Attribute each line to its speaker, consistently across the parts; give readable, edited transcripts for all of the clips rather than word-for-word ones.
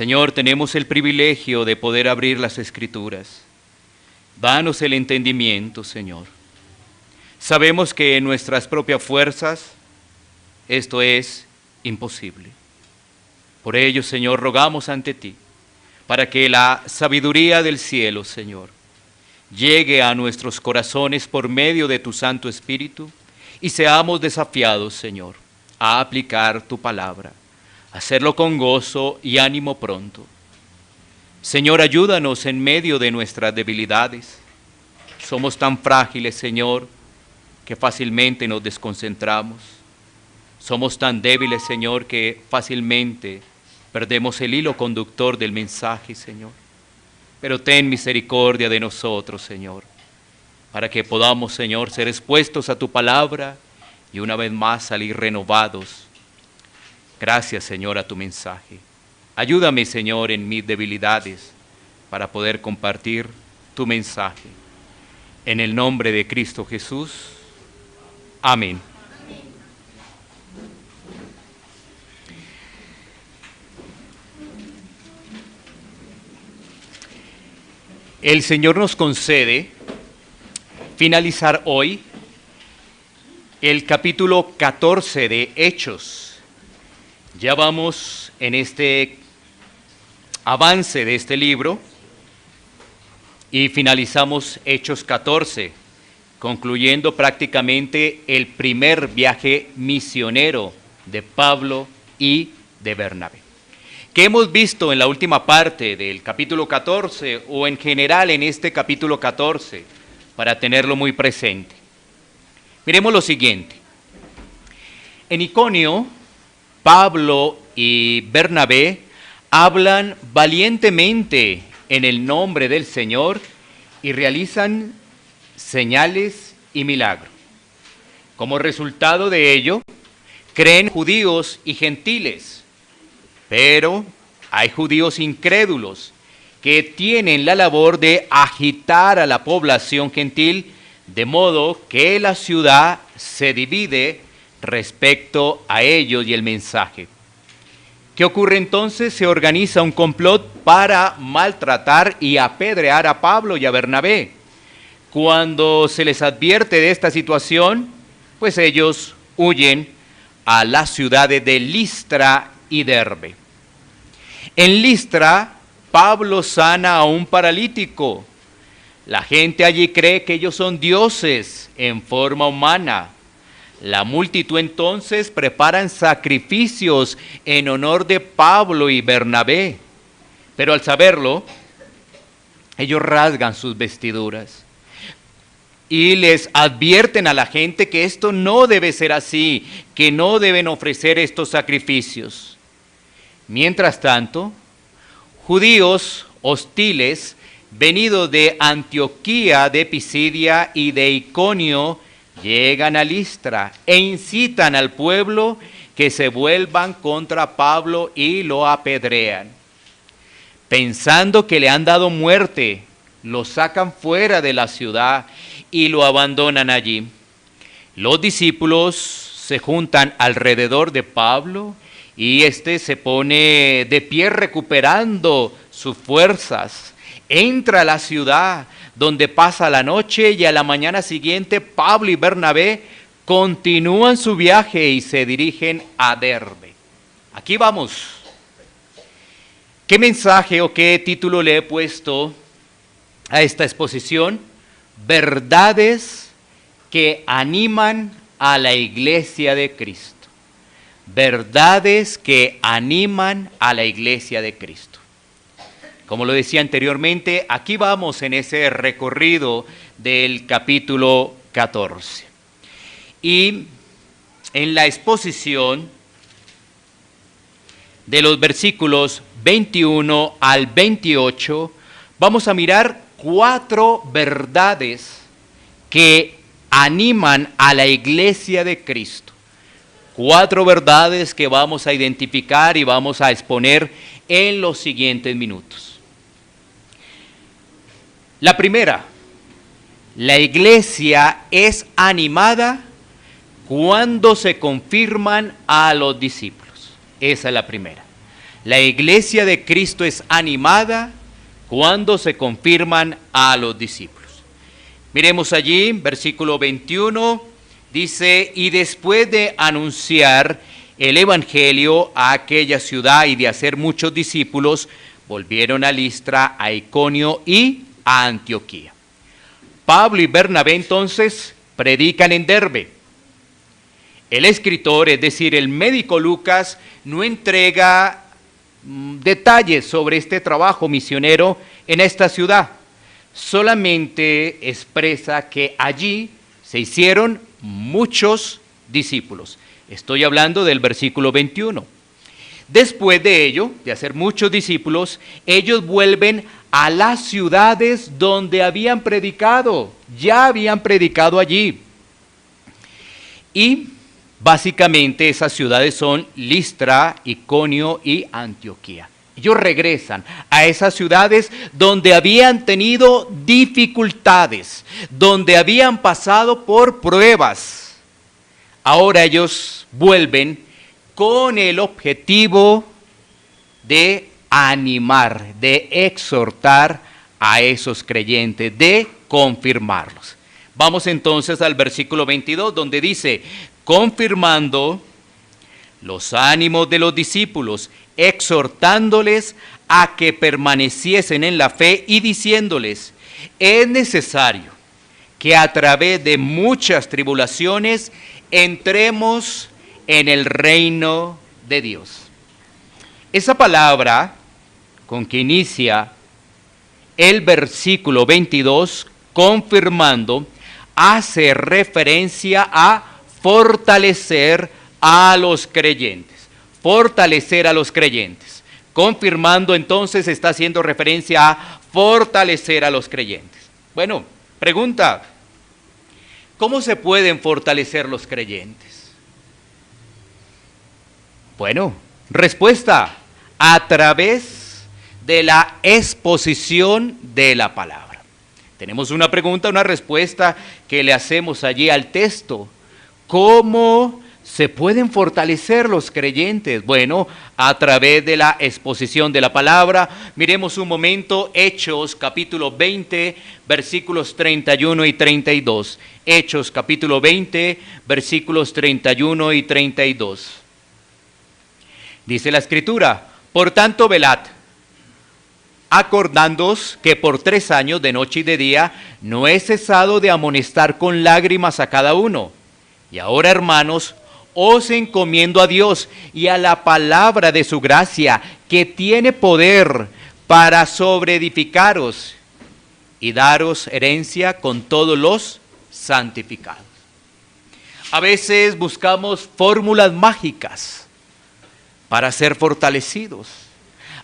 Speaker 1: Señor, tenemos el privilegio de poder abrir las Escrituras. Danos el entendimiento, Señor. Sabemos que en nuestras propias fuerzas esto es imposible. Por ello, Señor, rogamos ante ti para que la sabiduría del cielo, Señor, llegue a nuestros corazones por medio de tu Santo Espíritu y seamos desafiados, Señor, a aplicar tu palabra, a hacerlo con gozo y ánimo pronto. Señor, ayúdanos en medio de nuestras debilidades. Somos tan frágiles, Señor, que fácilmente nos desconcentramos. Somos tan débiles, Señor, que fácilmente perdemos el hilo conductor del mensaje, Señor. Pero ten misericordia de nosotros, Señor, para que podamos, Señor, ser expuestos a tu palabra y una vez más salir renovados. Gracias, Señor, a tu mensaje. Ayúdame, Señor, en mis debilidades para poder compartir tu mensaje. En el nombre de Cristo Jesús. Amén. El Señor nos concede finalizar hoy el capítulo 14 de Hechos. Ya vamos en este avance de este libro y finalizamos Hechos 14, concluyendo prácticamente el primer viaje misionero de Pablo y de Bernabé. ¿Qué hemos visto en la última parte del capítulo 14 o en general en este capítulo 14 para tenerlo muy presente? Miremos lo siguiente. En Iconio, Pablo y Bernabé hablan valientemente en el nombre del Señor y realizan señales y milagros. Como resultado de ello, creen judíos y gentiles. Pero hay judíos incrédulos que tienen la labor de agitar a la población gentil, de modo que la ciudad se divide respecto a ellos y el mensaje. ¿Qué ocurre entonces? Se organiza un complot para maltratar y apedrear a Pablo y a Bernabé. Cuando se les advierte de esta situación, pues ellos huyen a las ciudades de Listra y Derbe. En Listra, Pablo sana a un paralítico. La gente allí cree que ellos son dioses en forma humana. La multitud entonces preparan sacrificios en honor de Pablo y Bernabé. Pero al saberlo, ellos rasgan sus vestiduras y les advierten a la gente que esto no debe ser así, que no deben ofrecer estos sacrificios. Mientras tanto, judíos hostiles venidos de Antioquía, de Pisidia y de Iconio llegan a Listra e incitan al pueblo que se vuelvan contra Pablo y lo apedrean. Pensando que le han dado muerte, lo sacan fuera de la ciudad y lo abandonan allí. Los discípulos se juntan alrededor de Pablo y éste se pone de pie recuperando sus fuerzas. Entra a la ciudad donde pasa la noche y a la mañana siguiente Pablo y Bernabé continúan su viaje y se dirigen a Derbe. Aquí vamos. ¿Qué mensaje o qué título le he puesto a esta exposición? Verdades que animan a la iglesia de Cristo. Verdades que animan a la iglesia de Cristo. Como lo decía anteriormente, aquí vamos en ese recorrido del capítulo 14. Y en la exposición de los versículos 21 al 28, vamos a mirar 4 verdades que animan a la iglesia de Cristo. 4 verdades que vamos a identificar y vamos a exponer en los siguientes minutos. La primera, la iglesia es animada cuando se confirman a los discípulos. Esa es la primera. La iglesia de Cristo es animada cuando se confirman a los discípulos. Miremos allí, versículo 21, dice, y después de anunciar el evangelio a aquella ciudad y de hacer muchos discípulos, volvieron a Listra, a Iconio y a Antioquía. Pablo y Bernabé entonces predican en Derbe. El escritor, es decir, el médico Lucas, no entrega detalles sobre este trabajo misionero en esta ciudad. Solamente expresa que allí se hicieron muchos discípulos. Estoy hablando del versículo 21. Después de ello, de hacer muchos discípulos, ellos vuelven a las ciudades donde habían predicado. Ya habían predicado allí. Y básicamente esas ciudades son Listra, Iconio y Antioquía. Ellos regresan a esas ciudades donde habían tenido dificultades, donde habían pasado por pruebas. Ahora ellos vuelven con el objetivo de animar, de exhortar a esos creyentes, de confirmarlos. Vamos entonces al versículo 22, donde dice, confirmando los ánimos de los discípulos, exhortándoles a que permaneciesen en la fe y diciéndoles, es necesario que a través de muchas tribulaciones entremos en el reino de Dios. Esa palabra con que inicia el versículo 22, confirmando, hace referencia a fortalecer a los creyentes. Fortalecer a los creyentes. Confirmando entonces está haciendo referencia a fortalecer a los creyentes. Bueno, pregunta, ¿cómo se pueden fortalecer los creyentes? Bueno, respuesta, a través de la exposición de la palabra. Tenemos una pregunta, una respuesta que le hacemos allí al texto. ¿Cómo se pueden fortalecer los creyentes? Bueno, a través de la exposición de la palabra. Miremos un momento Hechos capítulo 20, versículos 31 y 32. Hechos capítulo 20, versículos 31 y 32. Dice la Escritura, por tanto velad, acordándoos que por 3 años de noche y de día no he cesado de amonestar con lágrimas a cada uno. Y ahora, hermanos, os encomiendo a Dios y a la palabra de su gracia, que tiene poder para sobreedificaros y daros herencia con todos los santificados. A veces buscamos fórmulas mágicas para ser fortalecidos.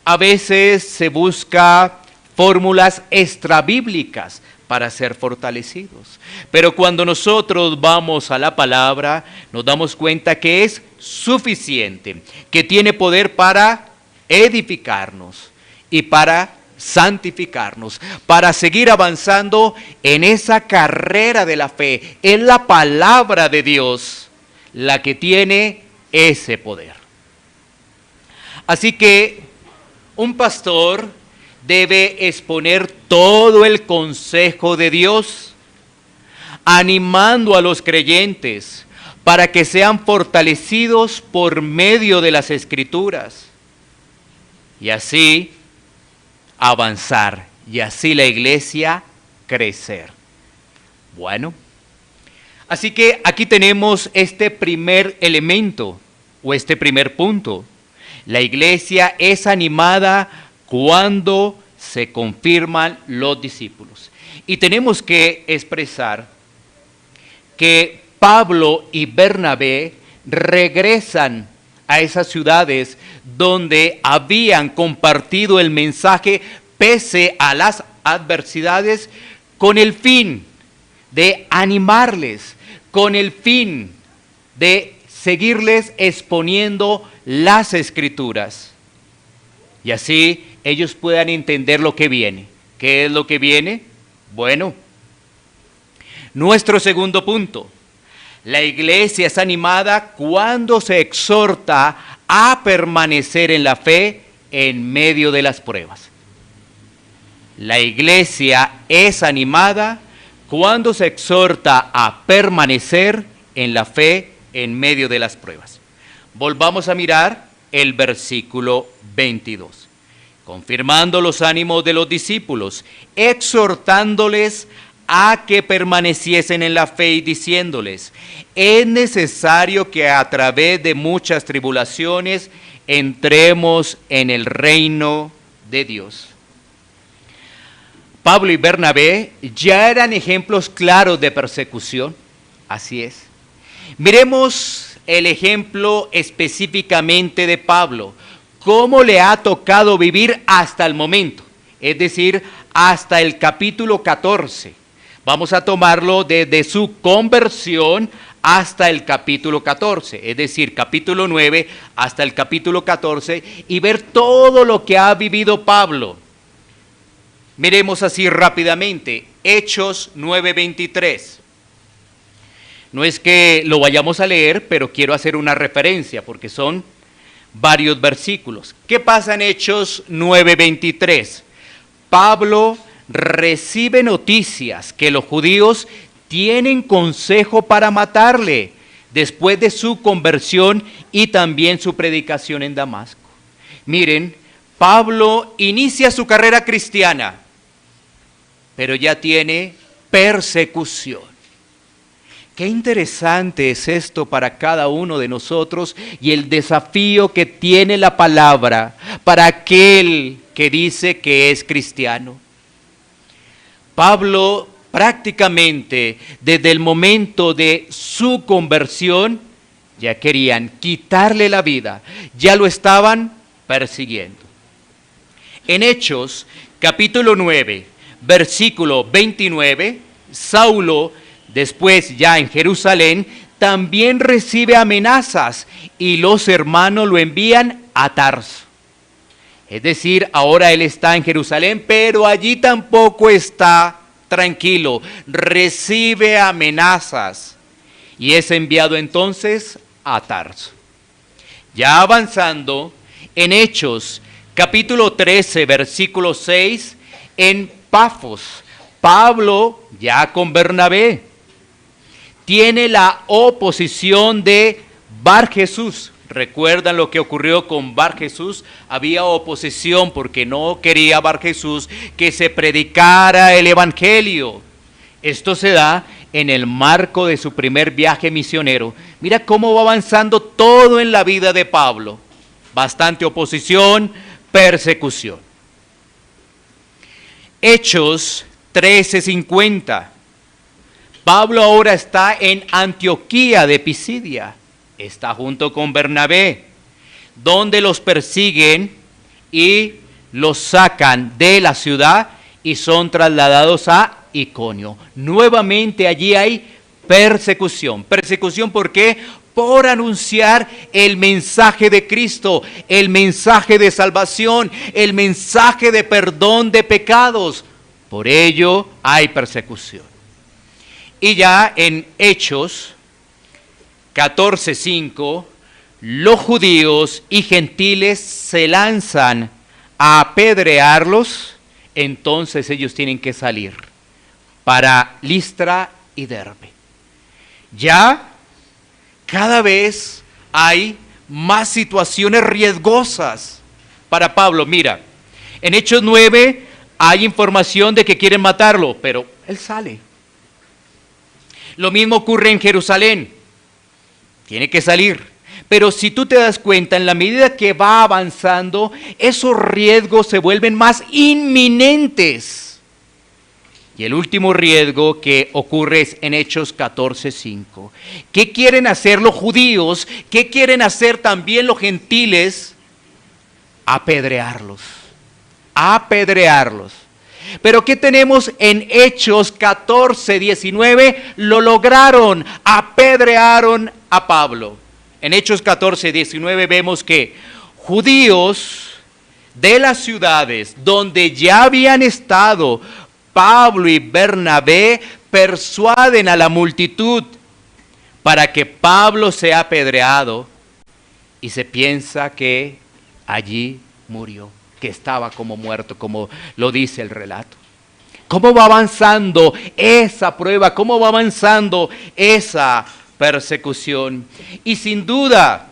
Speaker 1: A veces se busca fórmulas extrabíblicas para ser fortalecidos. Pero cuando nosotros vamos a la palabra, nos damos cuenta que es suficiente, que tiene poder para edificarnos y para santificarnos, para seguir avanzando en esa carrera de la fe. Es la palabra de Dios la que tiene ese poder. Así que un pastor debe exponer todo el consejo de Dios, animando a los creyentes para que sean fortalecidos por medio de las Escrituras y así avanzar y así la iglesia crecer. Bueno, así que aquí tenemos este primer elemento o este primer punto. La iglesia es animada cuando se confirman los discípulos. Y tenemos que expresar que Pablo y Bernabé regresan a esas ciudades donde habían compartido el mensaje pese a las adversidades, con el fin de animarles, con el fin de seguirles exponiendo las Escrituras. Y así ellos puedan entender lo que viene. ¿Qué es lo que viene? Bueno, nuestro segundo punto. La iglesia es animada cuando se exhorta a permanecer en la fe en medio de las pruebas. La iglesia es animada cuando se exhorta a permanecer en la fe en medio de las pruebas. Volvamos a mirar el versículo 22. Confirmando los ánimos de los discípulos, exhortándoles a que permaneciesen en la fe y diciéndoles: es necesario que a través de muchas tribulaciones entremos en el reino de Dios. Pablo y Bernabé ya eran ejemplos claros de persecución, así es. Miremos el ejemplo específicamente de Pablo, cómo le ha tocado vivir hasta el momento, es decir, hasta el capítulo 14. Vamos a tomarlo desde su conversión hasta el capítulo 14, es decir, capítulo 9 hasta el capítulo 14, y ver todo lo que ha vivido Pablo. Miremos así rápidamente, Hechos 9:23. No es que lo vayamos a leer, pero quiero hacer una referencia porque son varios versículos. ¿Qué pasa en Hechos 9:23? Pablo recibe noticias que los judíos tienen consejo para matarle después de su conversión y también su predicación en Damasco. Miren, Pablo inicia su carrera cristiana, pero ya tiene persecución. Qué interesante es esto para cada uno de nosotros y el desafío que tiene la palabra para aquel que dice que es cristiano. Pablo prácticamente desde el momento de su conversión ya querían quitarle la vida, ya lo estaban persiguiendo. En Hechos capítulo 9, versículo 29, Saulo, después ya en Jerusalén, también recibe amenazas y los hermanos lo envían a Tarso. Es decir, ahora él está en Jerusalén, pero allí tampoco está tranquilo, recibe amenazas y es enviado entonces a Tarso. Ya avanzando en Hechos, capítulo 13, versículo 6, en Pafos, Pablo, ya con Bernabé, tiene la oposición de Bar Jesús. ¿Recuerdan lo que ocurrió con Bar Jesús? Había oposición porque no quería Bar Jesús que se predicara el evangelio. Esto se da en el marco de su primer viaje misionero. Mira cómo va avanzando todo en la vida de Pablo. Bastante oposición, persecución. Hechos 13:50. Pablo ahora está en Antioquía de Pisidia. Está junto con Bernabé, donde los persiguen y los sacan de la ciudad y son trasladados a Iconio. Nuevamente allí hay persecución. ¿Persecución por qué? Por anunciar el mensaje de Cristo, el mensaje de salvación, el mensaje de perdón de pecados. Por ello hay persecución. Y ya en Hechos 14:5, los judíos y gentiles se lanzan a apedrearlos, entonces ellos tienen que salir para Listra y Derbe. Ya cada vez hay más situaciones riesgosas para Pablo. Mira, en Hechos 9 hay información de que quieren matarlo, pero él sale. Lo mismo ocurre en Jerusalén. Tiene que salir. Pero si tú te das cuenta, en la medida que va avanzando, esos riesgos se vuelven más inminentes. Y el último riesgo que ocurre es en Hechos 14:5. ¿Qué quieren hacer los judíos? ¿Qué quieren hacer también los gentiles? Apedrearlos. Apedrearlos. Pero ¿qué tenemos en Hechos 14:19? Lo lograron, apedrearon a Pablo. En Hechos 14:19 vemos que judíos de las ciudades donde ya habían estado Pablo y Bernabé persuaden a la multitud para que Pablo sea apedreado y se piensa que allí murió, que estaba como muerto, como lo dice el relato. ¿Cómo va avanzando esa prueba? ¿Cómo va avanzando esa persecución? Y sin duda,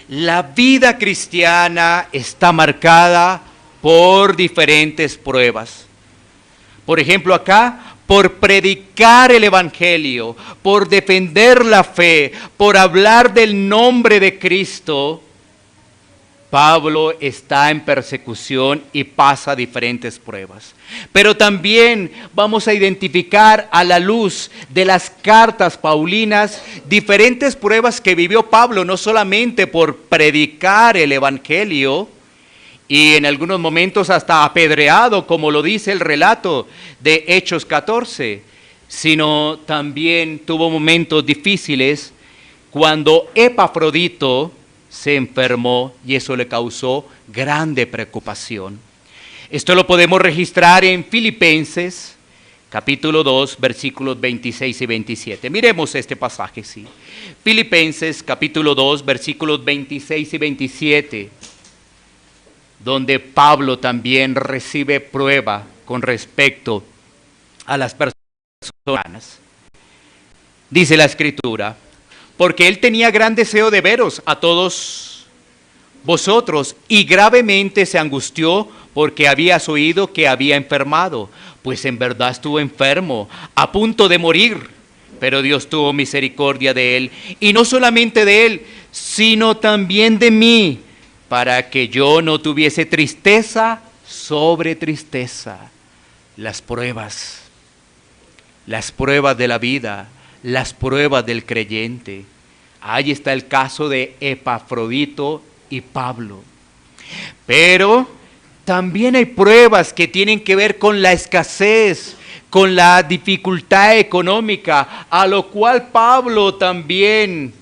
Speaker 1: la vida cristiana está marcada por diferentes pruebas. Por ejemplo, acá, por predicar el evangelio, por defender la fe, por hablar del nombre de Cristo, Pablo está en persecución y pasa diferentes pruebas. Pero también vamos a identificar a la luz de las cartas paulinas diferentes pruebas que vivió Pablo, no solamente por predicar el evangelio, y en algunos momentos hasta apedreado, como lo dice el relato de Hechos 14, sino también tuvo momentos difíciles cuando Epafrodito se enfermó y eso le causó grande preocupación. Esto lo podemos registrar en Filipenses, capítulo 2, versículos 26 y 27. Miremos este pasaje, sí. Filipenses, capítulo 2, versículos 26 y 27. Donde Pablo también recibe prueba con respecto a las personas. Dice la Escritura, porque él tenía gran deseo de veros a todos vosotros y gravemente se angustió porque habías oído que había enfermado, pues en verdad estuvo enfermo, a punto de morir, pero Dios tuvo misericordia de él, y no solamente de él, sino también de mí, para que yo no tuviese tristeza sobre tristeza. Las pruebas de la vida, las pruebas del creyente. Ahí está el caso de Epafrodito y Pablo. Pero también hay pruebas que tienen que ver con la escasez, con la dificultad económica, a lo cual Pablo también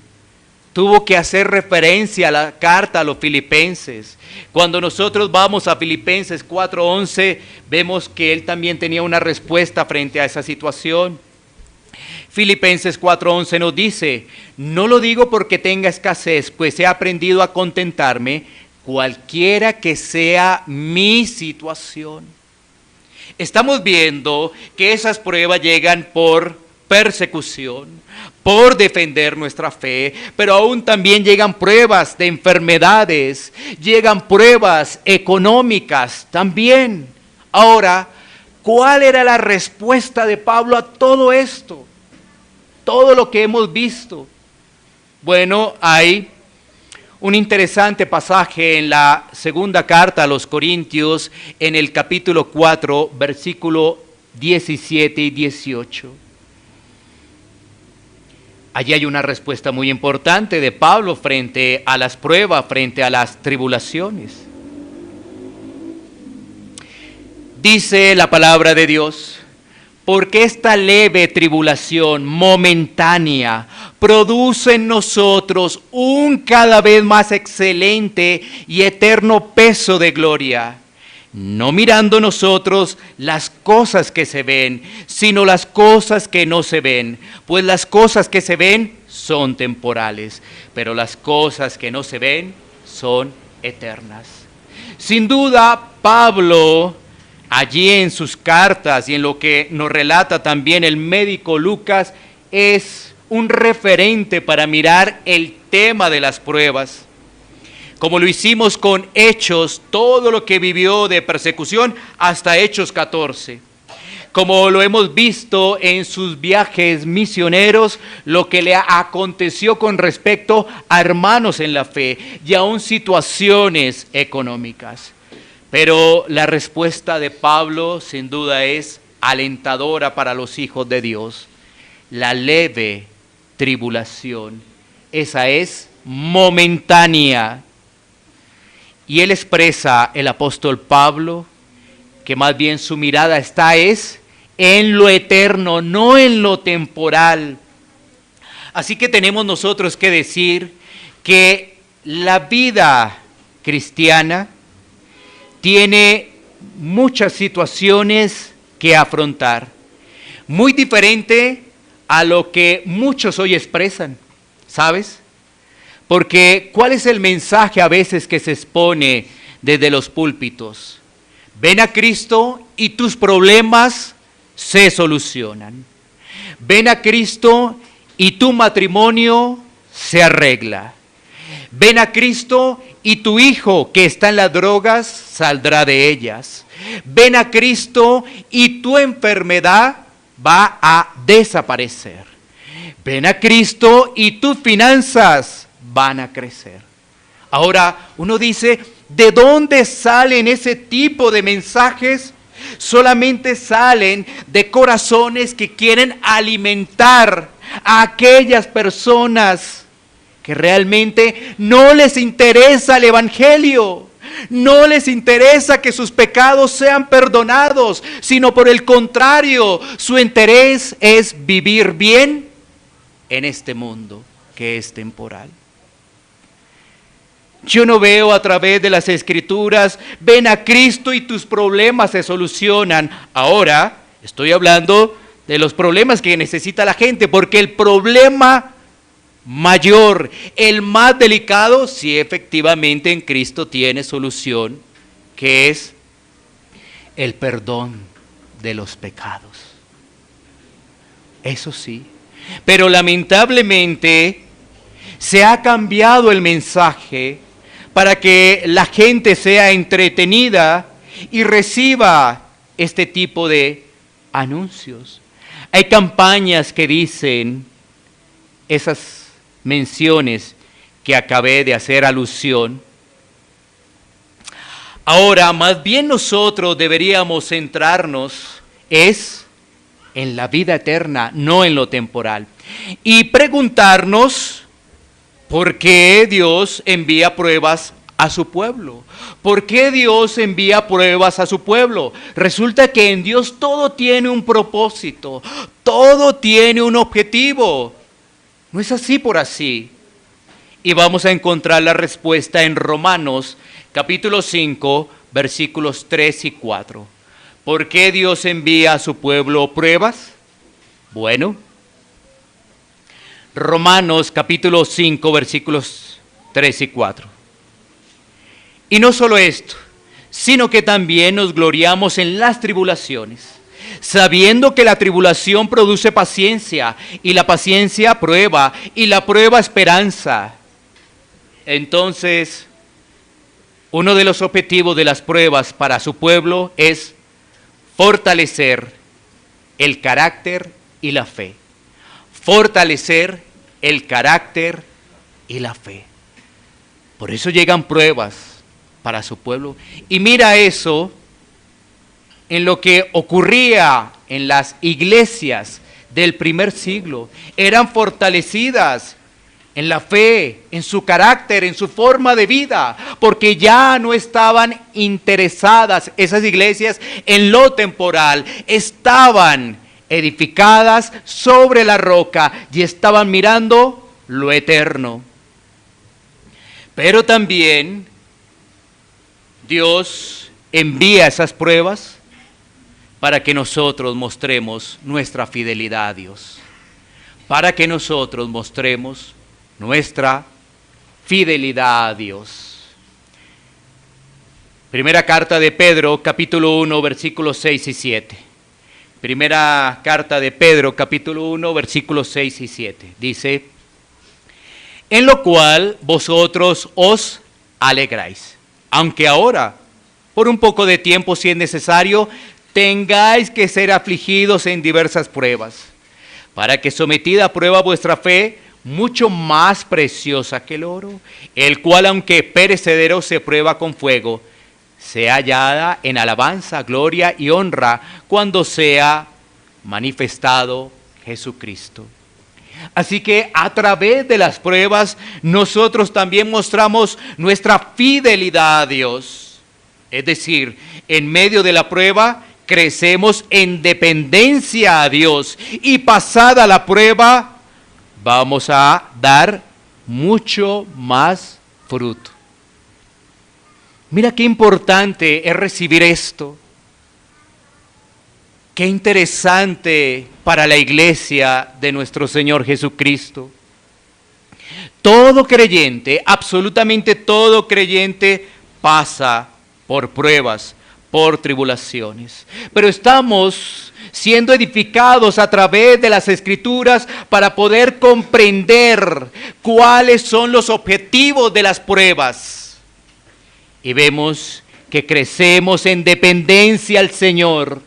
Speaker 1: tuvo que hacer referencia a la carta a los filipenses. Cuando nosotros vamos a Filipenses 4:11, vemos que él también tenía una respuesta frente a esa situación. Filipenses 4:11 nos dice, no lo digo porque tenga escasez, pues he aprendido a contentarme cualquiera que sea mi situación. Estamos viendo que esas pruebas llegan por persecución, por defender nuestra fe, pero aún también llegan pruebas de enfermedades, llegan pruebas económicas también. Ahora, ¿cuál era la respuesta de Pablo a todo esto? Todo lo que hemos visto. Bueno, hay un interesante pasaje en la segunda carta a los Corintios, en el capítulo 4, versículo 17 y 18. Allí hay una respuesta muy importante de Pablo frente a las pruebas, frente a las tribulaciones. Dice la palabra de Dios, porque esta leve tribulación momentánea produce en nosotros un cada vez más excelente y eterno peso de gloria, no mirando nosotros las cosas que se ven, sino las cosas que no se ven, pues las cosas que se ven son temporales, pero las cosas que no se ven son eternas. Sin duda, Pablo, allí en sus cartas y en lo que nos relata también el médico Lucas, es un referente para mirar el tema de las pruebas. Como lo hicimos con Hechos, todo lo que vivió de persecución hasta Hechos 14. Como lo hemos visto en sus viajes misioneros, lo que le aconteció con respecto a hermanos en la fe y aún situaciones económicas. Pero la respuesta de Pablo sin duda es alentadora para los hijos de Dios. La leve tribulación, esa es momentánea. Y él expresa, el apóstol Pablo, que más bien su mirada está en lo eterno, no en lo temporal. Así que tenemos nosotros que decir que la vida cristiana tiene muchas situaciones que afrontar, muy diferente a lo que muchos hoy expresan, ¿sabes? Porque ¿cuál es el mensaje a veces que se expone desde los púlpitos. Ven a Cristo y tus problemas se solucionan. Ven a Cristo y tu matrimonio se arregla. Ven a Cristo y tu hijo que está en las drogas saldrá de ellas. Ven a Cristo y tu enfermedad va a desaparecer. Ven a Cristo y tus finanzas van a crecer. Ahora uno dice, ¿de dónde salen ese tipo de mensajes? Solamente salen de corazones que quieren alimentar a aquellas personas que realmente no les interesa el evangelio, no les interesa que sus pecados sean perdonados, sino por el contrario, su interés es vivir bien en este mundo que es temporal. Yo no veo a través de las Escrituras, ven a Cristo y tus problemas se solucionan. Ahora estoy hablando de los problemas que necesita la gente, porque el problema mayor, el más delicado, sí efectivamente en Cristo tiene solución, que es el perdón de los pecados. Eso sí, pero lamentablemente se ha cambiado el mensaje para que la gente sea entretenida y reciba este tipo de anuncios. Hay campañas que dicen esas menciones que acabé de hacer alusión. Ahora, más bien nosotros deberíamos centrarnos en la vida eterna, no en lo temporal. Y preguntarnos, ¿por qué Dios envía pruebas a su pueblo? ¿Por qué Dios envía pruebas a su pueblo? Resulta que en Dios todo tiene un propósito, todo tiene un objetivo. No es así por así. Y vamos a encontrar la respuesta en Romanos capítulo 5, versículos 3 y 4. ¿Por qué Dios envía a su pueblo pruebas? Bueno, Romanos capítulo 5, versículos 3 y 4. Y no solo esto, sino que también nos gloriamos en las tribulaciones, sabiendo que la tribulación produce paciencia, y la paciencia prueba, y la prueba esperanza. Entonces, uno de los objetivos de las pruebas para su pueblo es fortalecer el carácter y la fe. Fortalecer el carácter y la fe. Por eso llegan pruebas para su pueblo. Y mira eso en lo que ocurría en las iglesias del primer siglo. Eran fortalecidas en la fe, en su carácter, en su forma de vida, porque ya no estaban interesadas esas iglesias en lo temporal, estaban edificadas sobre la roca y estaban mirando lo eterno. Pero también Dios envía esas pruebas para que nosotros mostremos nuestra fidelidad a Dios, para que nosotros mostremos nuestra fidelidad a Dios. Primera carta de Pedro, capítulo 1, versículos 6 y 7. Primera carta de Pedro, capítulo 1, versículos 6 y 7. Dice, en lo cual vosotros os alegráis, aunque ahora, por un poco de tiempo, si es necesario, tengáis que ser afligidos en diversas pruebas, para que sometida a prueba vuestra fe, mucho más preciosa que el oro, el cual aunque perecedero se prueba con fuego, sea hallada en alabanza, gloria y honra cuando sea manifestado Jesucristo. Así que a través de las pruebas nosotros también mostramos nuestra fidelidad a Dios. Es decir, en medio de la prueba crecemos en dependencia a Dios y pasada la prueba vamos a dar mucho más fruto. Mira qué importante es recibir esto. Qué interesante para la iglesia de nuestro Señor Jesucristo. Todo creyente, absolutamente todo creyente, pasa por pruebas, por tribulaciones. Pero estamos siendo edificados a través de las Escrituras para poder comprender cuáles son los objetivos de las pruebas. Y vemos que crecemos en dependencia al Señor.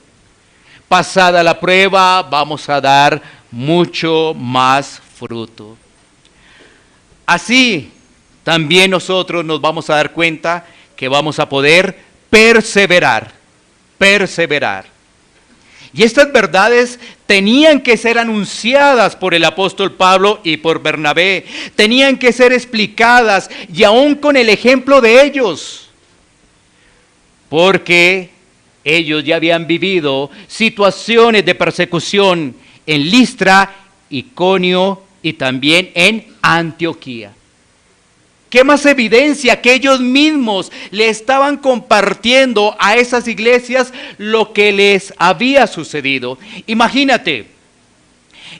Speaker 1: Pasada la prueba, vamos a dar mucho más fruto. Así, también nosotros nos vamos a dar cuenta que vamos a poder perseverar. Y estas verdades tenían que ser anunciadas por el apóstol Pablo y por Bernabé. Tenían que ser explicadas y aún con el ejemplo de ellos. Porque ellos ya habían vivido situaciones de persecución en Listra, Iconio y también en Antioquía. ¿Qué más evidencia que ellos mismos le estaban compartiendo a esas iglesias lo que les había sucedido? Imagínate,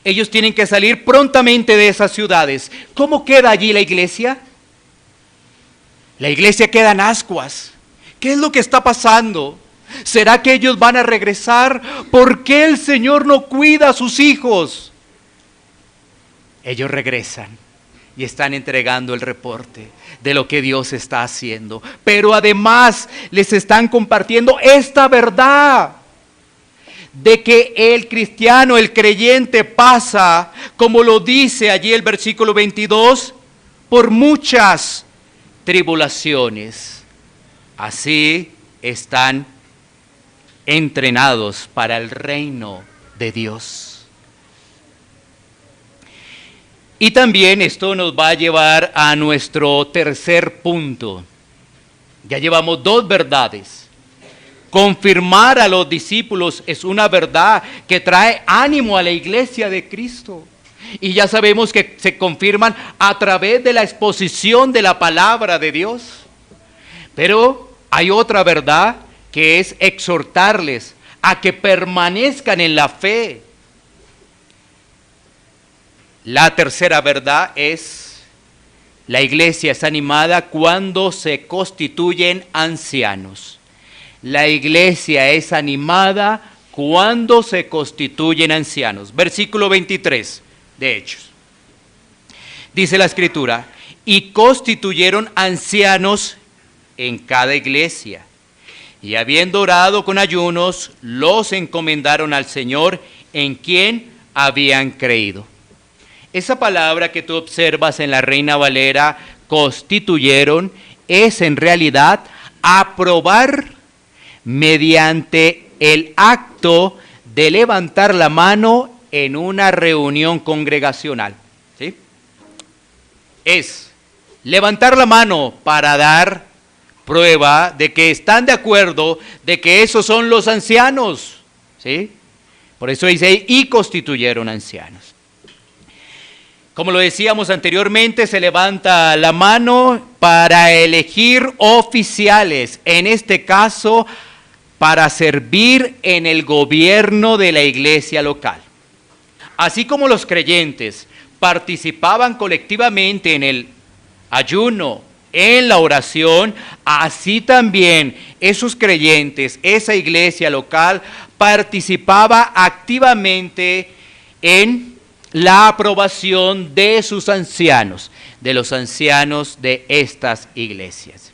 Speaker 1: ellos tienen que salir prontamente de esas ciudades. ¿Cómo queda allí la iglesia? La iglesia queda en ascuas. ¿Qué es lo que está pasando? ¿Será que ellos van a regresar? ¿Por qué el Señor no cuida a sus hijos? Ellos regresan y están entregando el reporte de lo que Dios está haciendo. Pero además les están compartiendo esta verdad de que el cristiano, el creyente pasa, como lo dice allí el versículo 22, por muchas tribulaciones. Así están entrenados para el reino de Dios. Y también esto nos va a llevar a nuestro tercer punto. Ya llevamos dos verdades. Confirmar a los discípulos es una verdad que trae ánimo a la iglesia de Cristo. Y ya sabemos que se confirman a través de la exposición de la palabra de Dios. Pero hay otra verdad que es exhortarles a que permanezcan en la fe. La tercera verdad es, la iglesia es animada cuando se constituyen ancianos. La iglesia es animada cuando se constituyen ancianos. Versículo 23 de Hechos. Dice la Escritura, y constituyeron ancianos en cada iglesia. Y habiendo orado con ayunos, los encomendaron al Señor en quien habían creído. Esa palabra que tú observas en la Reina Valera, constituyeron, es en realidad aprobar mediante el acto de levantar la mano en una reunión congregacional. ¿Sí? Es levantar la mano para dar prueba de que están de acuerdo de que esos son los ancianos. ¿Sí? Por eso dice, y constituyeron ancianos. Como lo decíamos anteriormente, se levanta la mano para elegir oficiales, en este caso, para servir en el gobierno de la iglesia local. Así como los creyentes participaban colectivamente en el ayuno, en la oración, así también esos creyentes, esa iglesia local, participaba activamente en la aprobación de sus ancianos, de los ancianos de estas iglesias.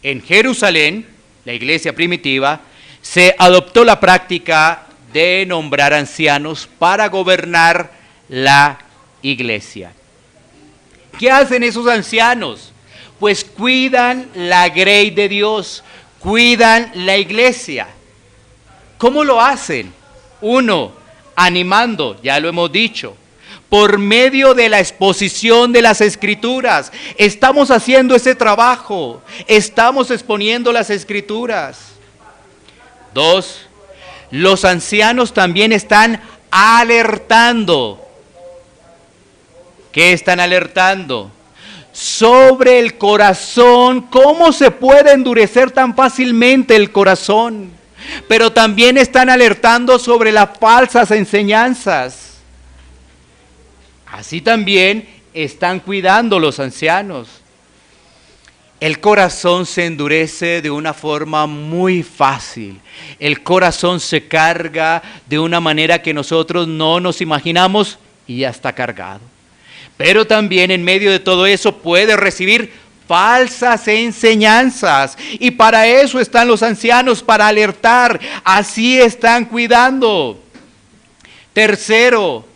Speaker 1: En Jerusalén, la iglesia primitiva, se adoptó la práctica de nombrar ancianos para gobernar la iglesia. ¿Qué hacen esos ancianos? Pues cuidan la grey de Dios, cuidan la iglesia. ¿Cómo lo hacen? Uno, animando, ya lo hemos dicho. Por medio de la exposición de las Escrituras. Estamos haciendo ese trabajo. Estamos exponiendo las Escrituras. Dos, los ancianos también están alertando. ¿Qué están alertando? Sobre el corazón. ¿Cómo se puede endurecer tan fácilmente el corazón? Pero también están alertando sobre las falsas enseñanzas. Así también están cuidando los ancianos. el corazón se endurece de una forma muy fácil. El corazón se carga de una manera que nosotros no nos imaginamos y ya está cargado. Pero también en medio de todo eso puede recibir falsas enseñanzas. Y para eso están los ancianos, para alertar. Así están cuidando. Tercero,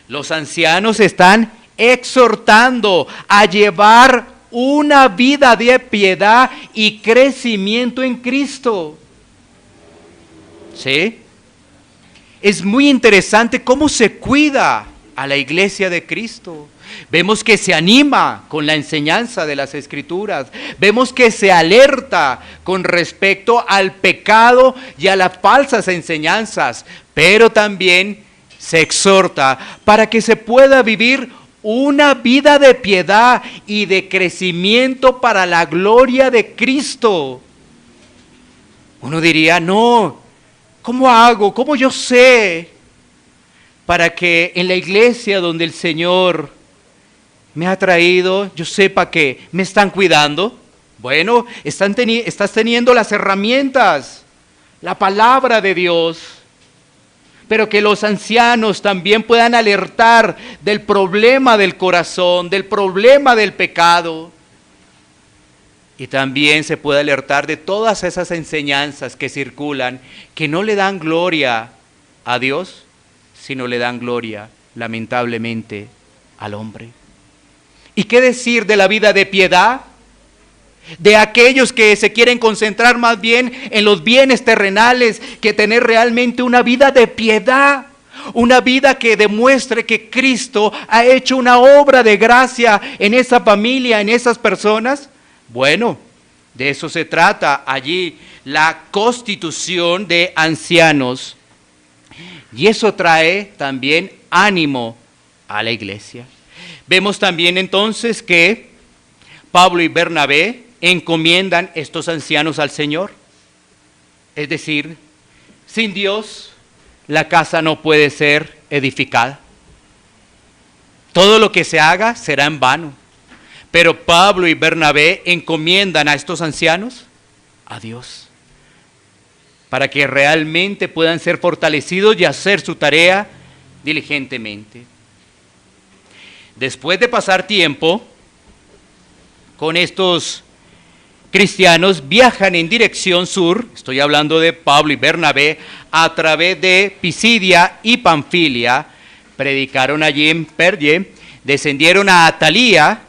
Speaker 1: los ancianos están exhortando a llevar una vida de piedad y crecimiento en Cristo. ¿Sí? Es muy interesante cómo se cuida a la iglesia de Cristo. Vemos que se anima con la enseñanza de las Escrituras. Vemos que se alerta con respecto al pecado y a las falsas enseñanzas. Pero también se exhorta para que se pueda vivir una vida de piedad y de crecimiento para la gloria de Cristo. Uno diría, no, ¿cómo hago? ¿Cómo yo sé para que en la iglesia donde el Señor me ha traído, yo sepa que me están cuidando? Bueno, estás teniendo las herramientas, la palabra de Dios, pero que los ancianos también puedan alertar del problema del corazón, del problema del pecado. Y también se puede alertar de todas esas enseñanzas que circulan, que no le dan gloria a Dios, sino le dan gloria, lamentablemente, al hombre. ¿Y qué decir de la vida de piedad? De aquellos que se quieren concentrar más bien en los bienes terrenales que tener realmente una vida de piedad, una vida que demuestre que Cristo ha hecho una obra de gracia en esa familia, en esas personas. Bueno, de eso se trata allí, la constitución de ancianos. Y eso trae también ánimo a la iglesia. Vemos también entonces que Pablo y Bernabé encomiendan estos ancianos al Señor. Es decir, sin Dios la casa no puede ser edificada. Todo lo que se haga será en vano. Pero Pablo y Bernabé encomiendan a estos ancianos a Dios, para que realmente puedan ser fortalecidos y hacer su tarea diligentemente. Después de pasar tiempo con estos cristianos, viajan en dirección sur, estoy hablando de Pablo y Bernabé, a través de Pisidia y Panfilia, predicaron allí en Perge, descendieron a Atalía.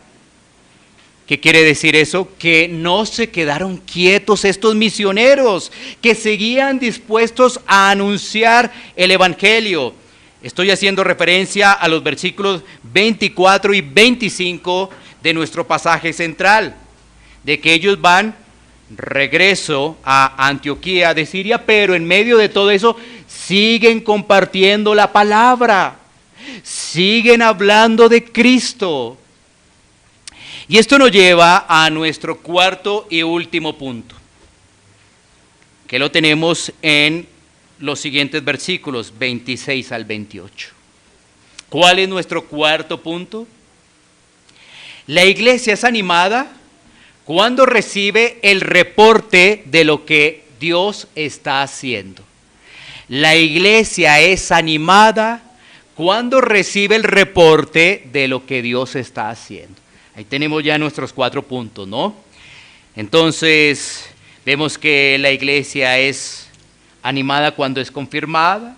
Speaker 1: ¿Qué quiere decir eso? Que no se quedaron quietos estos misioneros, que seguían dispuestos a anunciar el evangelio. Estoy haciendo referencia a los versículos 24 y 25 de nuestro pasaje central, de que ellos van regreso a Antioquía de Siria, pero en medio de todo eso siguen compartiendo la palabra, siguen hablando de Cristo. Y esto nos lleva a nuestro cuarto y último punto, que lo tenemos en los siguientes versículos 26 al 28. ¿Cuál es nuestro cuarto punto? La iglesia es animada cuando recibe el reporte de lo que Dios está haciendo. La iglesia es animada cuando recibe el reporte de lo que Dios está haciendo. Ahí tenemos ya nuestros 4 puntos, ¿no? Entonces, vemos que la iglesia es animada cuando es confirmada,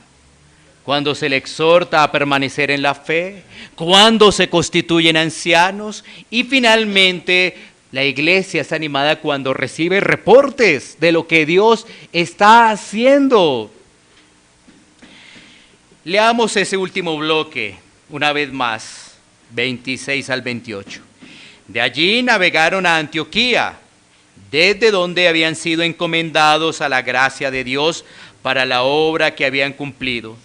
Speaker 1: cuando se le exhorta a permanecer en la fe, cuando se constituyen ancianos y finalmente la iglesia es animada cuando recibe reportes de lo que Dios está haciendo. Leamos ese último bloque una vez más, 26 al 28. De allí navegaron a Antioquía, desde donde habían sido encomendados a la gracia de Dios para la obra que habían cumplido.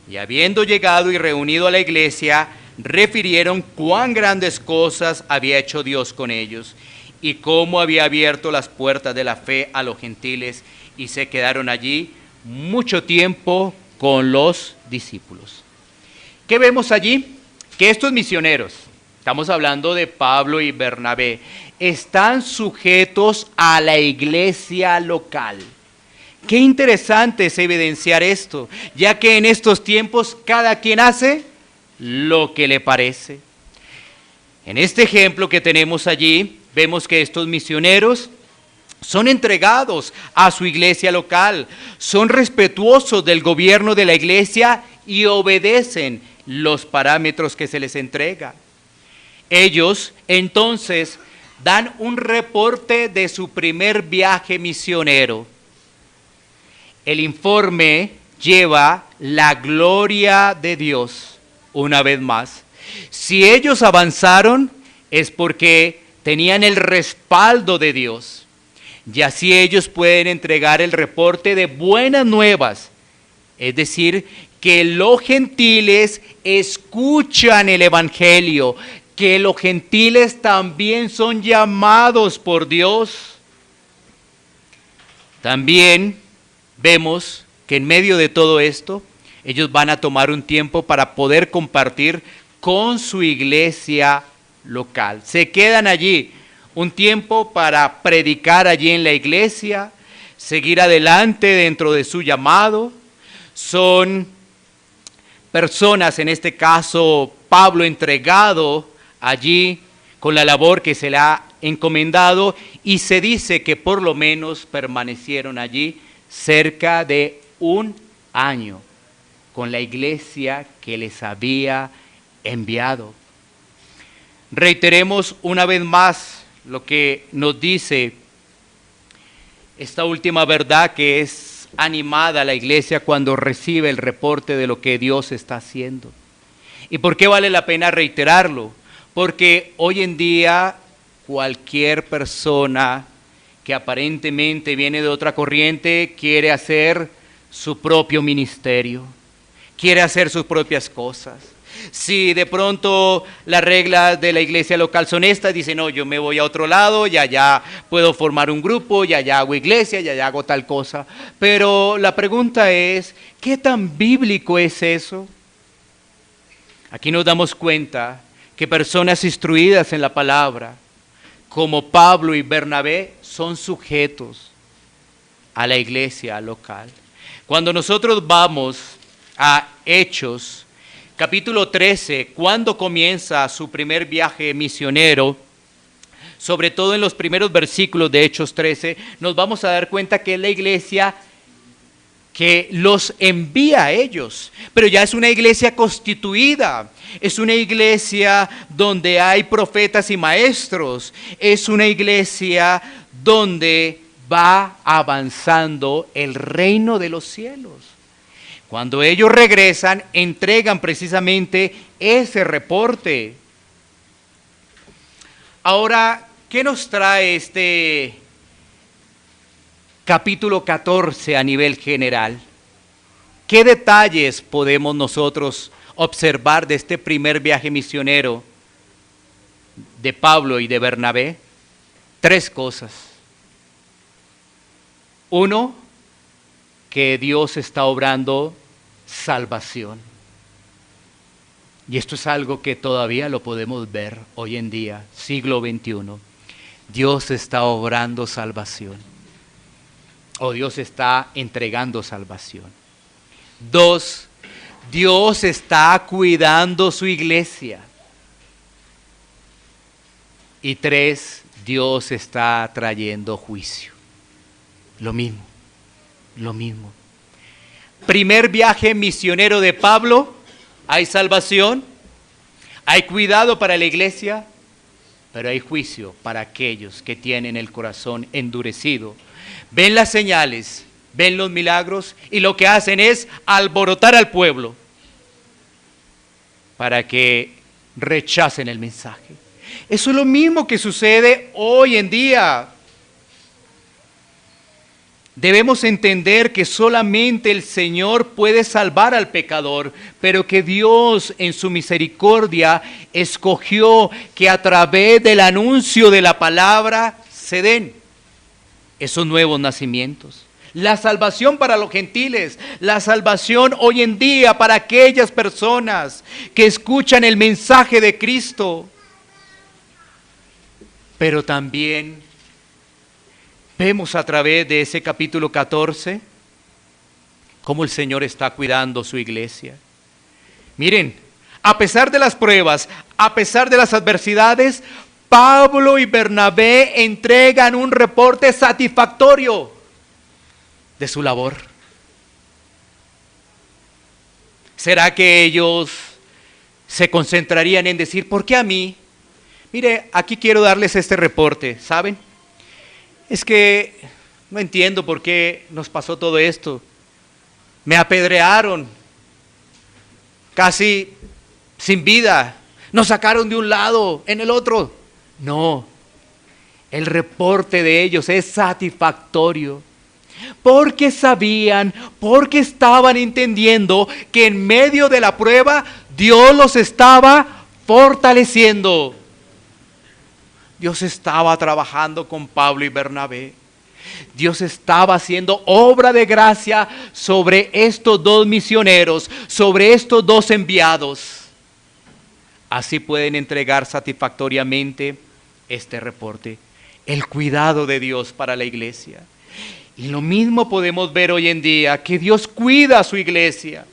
Speaker 1: Y habiendo llegado y reunido a la iglesia, refirieron cuán grandes cosas había hecho Dios con ellos, y cómo había abierto las puertas de la fe a los gentiles, y se quedaron allí mucho tiempo con los discípulos. ¿Qué vemos allí? Que estos misioneros estamos hablando de Pablo y Bernabé, están sujetos a la iglesia local. Qué interesante es evidenciar esto, ya que en estos tiempos cada quien hace lo que le parece. En este ejemplo que tenemos allí, vemos que estos misioneros son entregados a su iglesia local, son respetuosos del gobierno de la iglesia y obedecen los parámetros que se les entrega. Ellos entonces dan un reporte de su primer viaje misionero. El informe lleva la gloria de Dios una vez más. Si ellos avanzaron es porque tenían el respaldo de Dios. Y así ellos pueden entregar el reporte de buenas nuevas. Es decir, que los gentiles escuchan el evangelio, que los gentiles también son llamados por Dios. También vemos que en medio de todo esto, ellos van a tomar un tiempo para poder compartir con su iglesia local. Se quedan allí un tiempo para predicar allí en la iglesia, seguir adelante dentro de su llamado. Son personas, en este caso Pablo, entregado allí con la labor que se le ha encomendado, y se dice que por lo menos permanecieron allí cerca de un año con la iglesia que les había enviado. Reiteremos una vez más lo que nos dice esta última verdad, que es animada a la iglesia cuando recibe el reporte de lo que Dios está haciendo. ¿Y por qué vale la pena reiterarlo? Porque hoy en día cualquier persona que aparentemente viene de otra corriente quiere hacer su propio ministerio, quiere hacer sus propias cosas. Si de pronto las reglas de la iglesia local son estas, dice no, yo me voy a otro lado y allá puedo formar un grupo, y allá hago iglesia, y allá hago tal cosa. Pero la pregunta es, ¿qué tan bíblico es eso? Aquí nos damos cuenta que personas instruidas en la palabra, como Pablo y Bernabé, son sujetos a la iglesia local. Cuando nosotros vamos a Hechos, capítulo 13, cuando comienza su primer viaje misionero, sobre todo en los primeros versículos de Hechos 13, nos vamos a dar cuenta que es la iglesia que los envía a ellos, pero ya es una iglesia constituida, es una iglesia donde hay profetas y maestros, es una iglesia donde va avanzando el reino de los cielos. Cuando ellos regresan, entregan precisamente ese reporte. Ahora, ¿qué nos trae este capítulo 14 a nivel general? ¿Qué detalles podemos nosotros observar de este primer viaje misionero de Pablo y de Bernabé? 3 cosas. 1, que Dios está obrando salvación. Y esto es algo que todavía lo podemos ver hoy en día, siglo XXI. Dios está obrando salvación. O Dios está entregando salvación. 2, Dios está cuidando su iglesia. Y 3, Dios está trayendo juicio. Lo mismo. Primer viaje misionero de Pablo, hay salvación, hay cuidado para la iglesia, pero hay juicio para aquellos que tienen el corazón endurecido. Ven las señales, ven los milagros, y lo que hacen es alborotar al pueblo para que rechacen el mensaje. Eso es lo mismo que sucede hoy en día. Debemos entender que solamente el Señor puede salvar al pecador, pero que Dios en su misericordia escogió que a través del anuncio de la palabra se den esos nuevos nacimientos. La salvación para los gentiles, la salvación hoy en día para aquellas personas que escuchan el mensaje de Cristo. Pero también vemos a través de ese capítulo 14 cómo el Señor está cuidando su iglesia. Miren, a pesar de las pruebas, a pesar de las adversidades, Pablo y Bernabé entregan un reporte satisfactorio de su labor. ¿Será que ellos se concentrarían en decir, ¿por qué a mí? Mire, aquí quiero darles este reporte, ¿saben? Es que no entiendo por qué nos pasó todo esto. Me apedrearon, casi sin vida. Nos sacaron de un lado, en el otro. No, el reporte de ellos es satisfactorio. Porque sabían, porque estaban entendiendo que en medio de la prueba Dios los estaba fortaleciendo. Dios estaba trabajando con Pablo y Bernabé. Dios estaba haciendo obra de gracia sobre estos dos misioneros, sobre estos dos enviados. Así pueden entregar satisfactoriamente este reporte, el cuidado de Dios para la iglesia. Y lo mismo podemos ver hoy en día, que Dios cuida a su iglesia.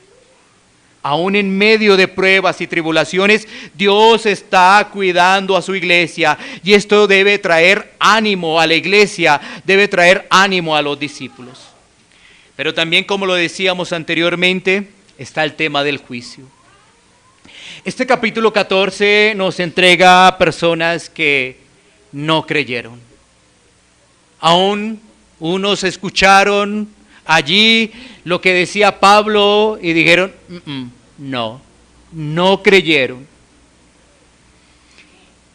Speaker 1: Aún en medio de pruebas y tribulaciones, Dios está cuidando a su iglesia. Y esto debe traer ánimo a la iglesia, debe traer ánimo a los discípulos. Pero también, como lo decíamos anteriormente, está el tema del juicio. Este capítulo 14 nos entrega a personas que no creyeron. Aún unos escucharon allí lo que decía Pablo y dijeron, no creyeron.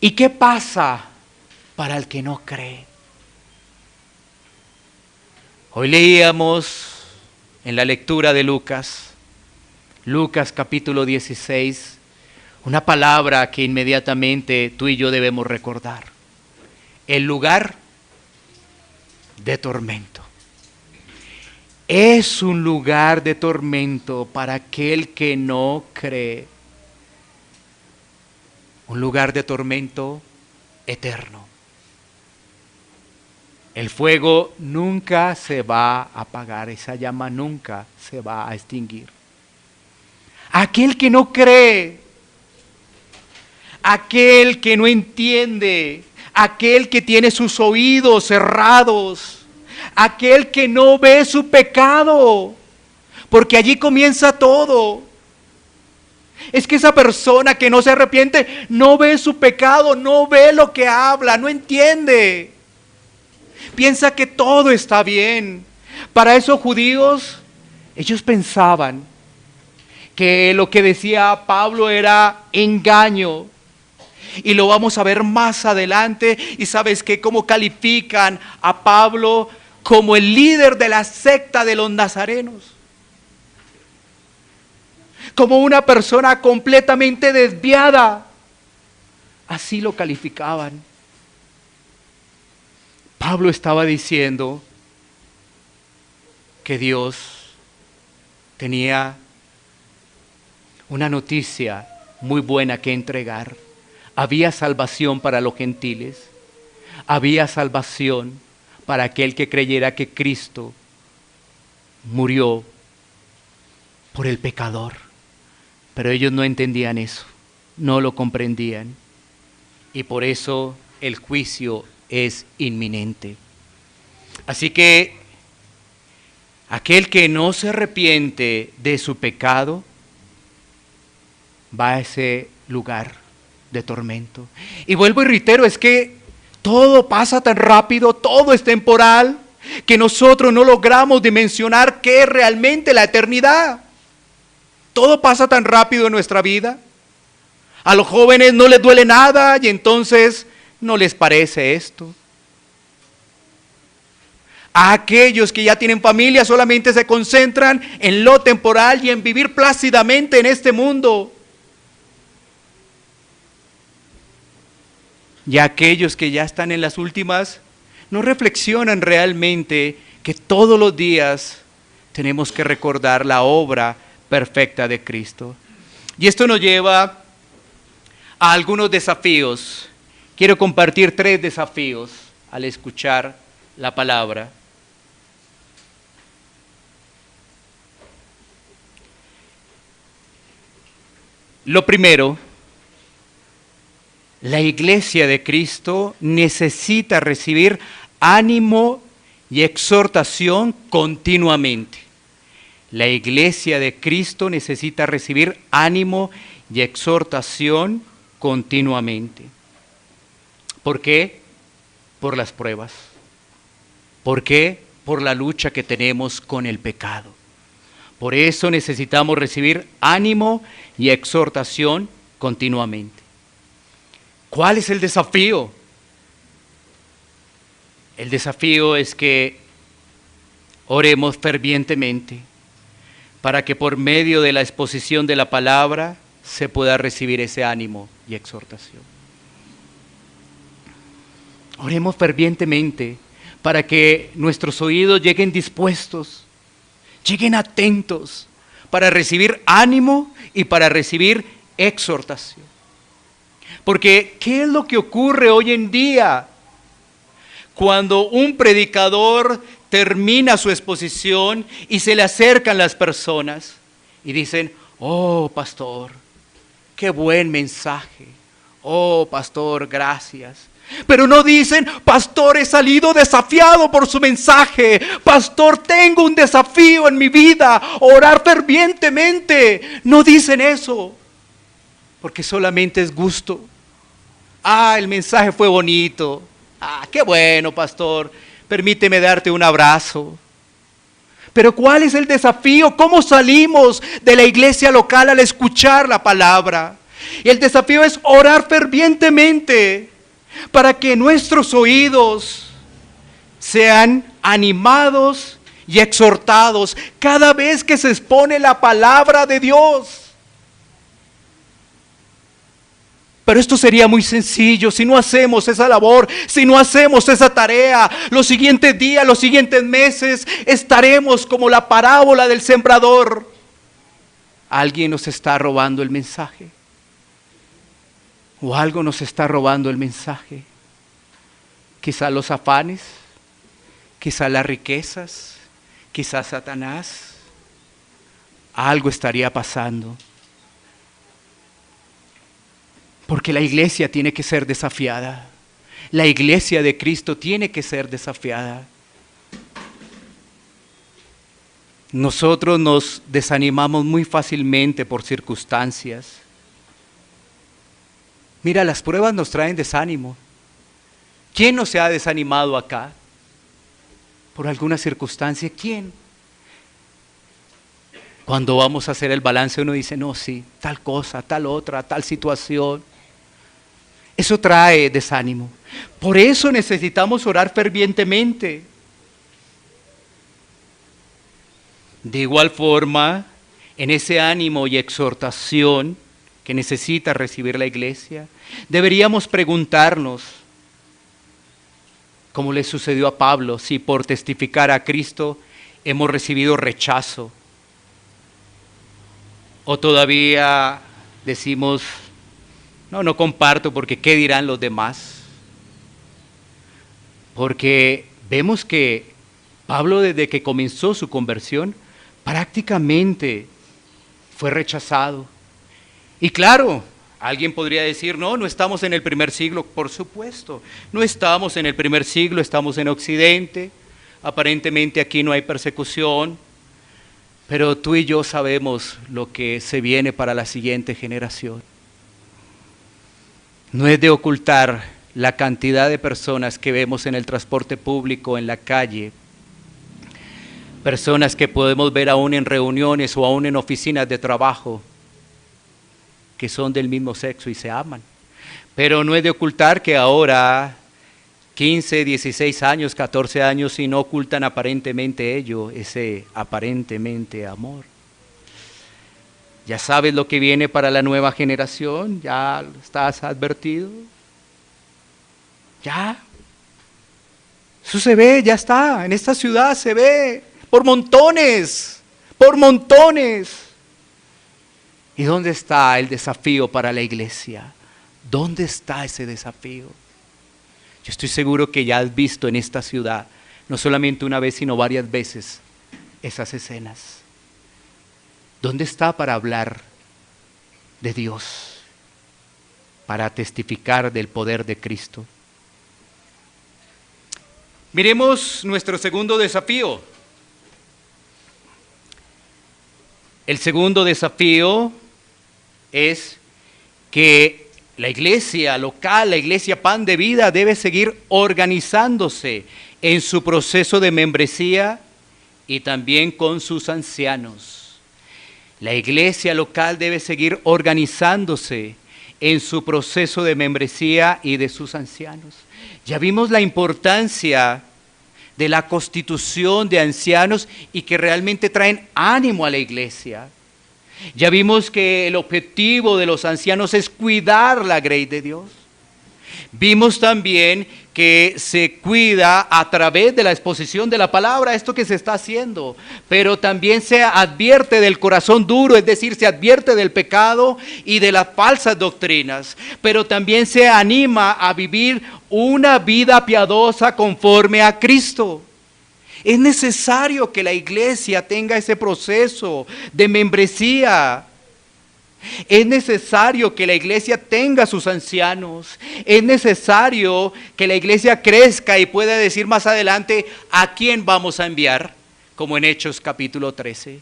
Speaker 1: ¿Y qué pasa para el que no cree? Hoy leíamos en la lectura de Lucas capítulo 16, una palabra que inmediatamente tú y yo debemos recordar. El lugar de tormento. Es un lugar de tormento para aquel que no cree. Un lugar de tormento eterno. El fuego nunca se va a apagar, esa llama nunca se va a extinguir. Aquel que no cree, aquel que no entiende, aquel que tiene sus oídos cerrados, aquel que no ve su pecado, porque allí comienza todo. Es que esa persona que no se arrepiente no ve su pecado, no ve lo que habla, no entiende. Piensa que todo está bien. Para esos judíos, ellos pensaban que lo que decía Pablo era engaño. Y lo vamos a ver más adelante. Y sabes que cómo califican a Pablo como el líder de la secta de los nazarenos. Como una persona completamente desviada. Así lo calificaban. Pablo estaba diciendo que Dios tenía una noticia muy buena que entregar. Había salvación para los gentiles. Había salvación para aquel que creyera que Cristo murió por el pecador. Pero ellos no entendían eso, no lo comprendían. Y por eso el juicio es inminente. Así que aquel que no se arrepiente de su pecado va a ese lugar de tormento. Y vuelvo y reitero, es que todo pasa tan rápido, todo es temporal, que nosotros no logramos dimensionar qué es realmente la eternidad. Todo pasa tan rápido en nuestra vida. A los jóvenes no les duele nada y entonces no les parece esto. A aquellos que ya tienen familia solamente se concentran en lo temporal y en vivir plácidamente en este mundo. Y aquellos que ya están en las últimas no reflexionan realmente que todos los días tenemos que recordar la obra perfecta de Cristo. Y esto nos lleva a algunos desafíos quiero compartir 3 desafíos al escuchar la palabra. Lo primero, la iglesia de Cristo necesita recibir ánimo y exhortación continuamente. La iglesia de Cristo necesita recibir ánimo y exhortación continuamente. ¿Por qué? Por las pruebas. ¿Por qué? Por la lucha que tenemos con el pecado. Por eso necesitamos recibir ánimo y exhortación continuamente. ¿Cuál es el desafío? El desafío es que oremos fervientemente para que por medio de la exposición de la palabra se pueda recibir ese ánimo y exhortación. Oremos fervientemente para que nuestros oídos lleguen dispuestos, lleguen atentos para recibir ánimo y para recibir exhortación. Porque, ¿qué es lo que ocurre hoy en día? Cuando un predicador termina su exposición y se le acercan las personas y dicen: oh, pastor, qué buen mensaje. Oh, pastor, gracias. Pero no dicen: pastor, he salido desafiado por su mensaje. Pastor, tengo un desafío en mi vida, orar fervientemente. No dicen eso, porque solamente es gusto. Ah, el mensaje fue bonito. Ah, qué bueno, pastor. Permíteme darte un abrazo. Pero ¿cuál es el desafío? ¿Cómo salimos de la iglesia local al escuchar la palabra? Y el desafío es orar fervientemente para que nuestros oídos sean animados y exhortados cada vez que se expone la palabra de Dios. Pero esto sería muy sencillo si no hacemos esa labor, si no hacemos esa tarea. Los siguientes días, los siguientes meses, estaremos como la parábola del sembrador. Alguien nos está robando el mensaje. O algo nos está robando el mensaje. Quizá los afanes, quizá las riquezas, quizá Satanás. Algo estaría pasando. Porque la iglesia tiene que ser desafiada. La iglesia de Cristo tiene que ser desafiada. Nosotros nos desanimamos muy fácilmente por circunstancias. Mira, las pruebas nos traen desánimo. ¿Quién no se ha desanimado acá? ¿Por alguna circunstancia? ¿Quién? Cuando vamos a hacer el balance uno dice: no, sí, tal cosa, tal otra, tal situación. Eso trae desánimo. Por eso necesitamos orar fervientemente. De igual forma, en ese ánimo y exhortación que necesita recibir la iglesia, deberíamos preguntarnos, como le sucedió a Pablo, si por testificar a Cristo hemos recibido rechazo. O todavía decimos: no comparto porque ¿qué dirán los demás? Porque vemos que Pablo, desde que comenzó su conversión, prácticamente fue rechazado. Y claro, alguien podría decir: no estamos en el primer siglo. Por supuesto, no estamos en el primer siglo, estamos en Occidente. Aparentemente aquí no hay persecución. Pero tú y yo sabemos lo que se viene para la siguiente generación. No es de ocultar la cantidad de personas que vemos en el transporte público, en la calle. Personas que podemos ver aún en reuniones o aún en oficinas de trabajo, que son del mismo sexo y se aman. Pero no es de ocultar que ahora 15, 16 años, 14 años y no ocultan aparentemente ello, ese aparentemente amor. ¿Ya sabes lo que viene para la nueva generación? ¿Ya estás advertido? ¿Ya? Eso se ve, ya está, en esta ciudad se ve, por montones, por montones. ¿Y dónde está el desafío para la iglesia? ¿Dónde está ese desafío? Yo estoy seguro que ya has visto en esta ciudad, no solamente una vez, sino varias veces, esas escenas. ¿Dónde está para hablar de Dios? Para testificar del poder de Cristo. Miremos nuestro segundo desafío. El segundo desafío es que la iglesia local, la iglesia Pan de Vida, debe seguir organizándose en su proceso de membresía y también con sus ancianos. La iglesia local debe seguir organizándose en su proceso de membresía y de sus ancianos. Ya vimos la importancia de la constitución de ancianos y que realmente traen ánimo a la iglesia. Ya vimos que el objetivo de los ancianos es cuidar la grey de Dios. Vimos también que se cuida a través de la exposición de la palabra, esto que se está haciendo, pero también se advierte del corazón duro, es decir, se advierte del pecado y de las falsas doctrinas, pero también se anima a vivir una vida piadosa conforme a Cristo. Es necesario que la iglesia tenga ese proceso de membresía. Es necesario que la iglesia tenga sus ancianos. Es necesario que la iglesia crezca y pueda decir más adelante a quién vamos a enviar, como en Hechos capítulo 13.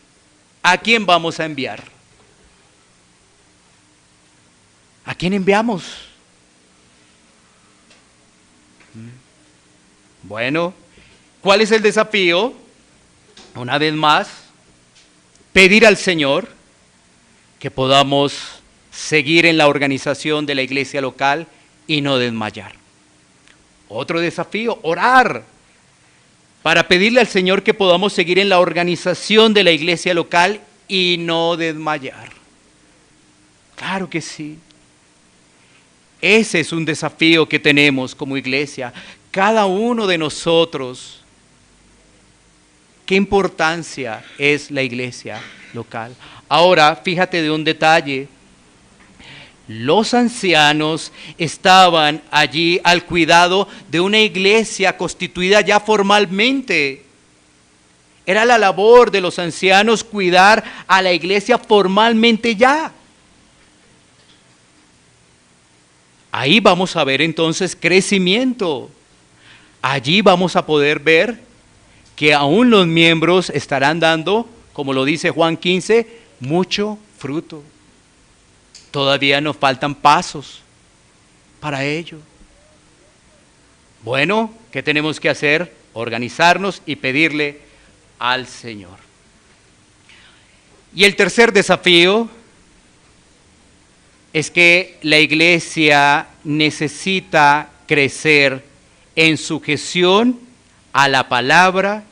Speaker 1: ¿A quién vamos a enviar? ¿A quién enviamos? Bueno, ¿cuál es el desafío? Una vez más, pedir al Señor que podamos seguir en la organización de la iglesia local y no desmayar. Otro desafío, orar para pedirle al Señor que podamos seguir en la organización de la iglesia local y no desmayar. Claro que sí. Ese es un desafío que tenemos como iglesia. Cada uno de nosotros, ¿qué importancia es la iglesia local? Ahora, fíjate de un detalle. Los ancianos estaban allí al cuidado de una iglesia constituida ya formalmente. Era la labor de los ancianos cuidar a la iglesia formalmente ya. Ahí vamos a ver entonces crecimiento. Allí vamos a poder ver que aún los miembros estarán dando, como lo dice Juan 15, mucho fruto. Todavía nos faltan pasos para ello. Bueno, ¿qué tenemos que hacer? Organizarnos y pedirle al Señor. Y el tercer desafío es que la iglesia necesita crecer en sujeción a la palabra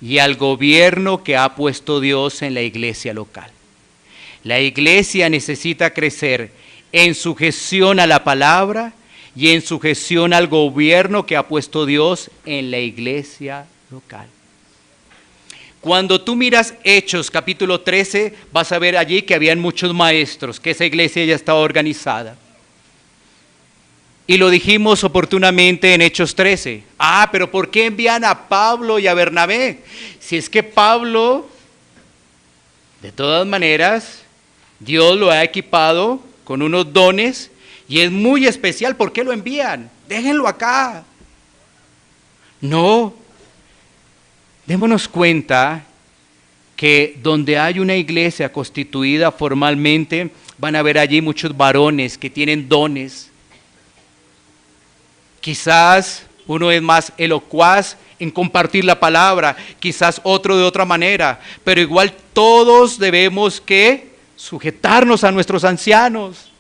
Speaker 1: y al gobierno que ha puesto Dios en la iglesia local. La iglesia necesita crecer en sujeción a la palabra y en sujeción al gobierno que ha puesto Dios en la iglesia local. Cuando tú miras Hechos capítulo 13, vas a ver allí que habían muchos maestros, que esa iglesia ya estaba organizada. Y lo dijimos oportunamente en Hechos 13. Pero ¿por qué envían a Pablo y a Bernabé? Si es que Pablo, de todas maneras, Dios lo ha equipado con unos dones y es muy especial. ¿Por qué lo envían? Déjenlo acá. No. Démonos cuenta que donde hay una iglesia constituida formalmente, van a haber allí muchos varones que tienen dones. Quizás uno es más elocuaz en compartir la palabra, quizás otro de otra manera, pero igual todos debemos que sujetarnos a nuestros ancianos.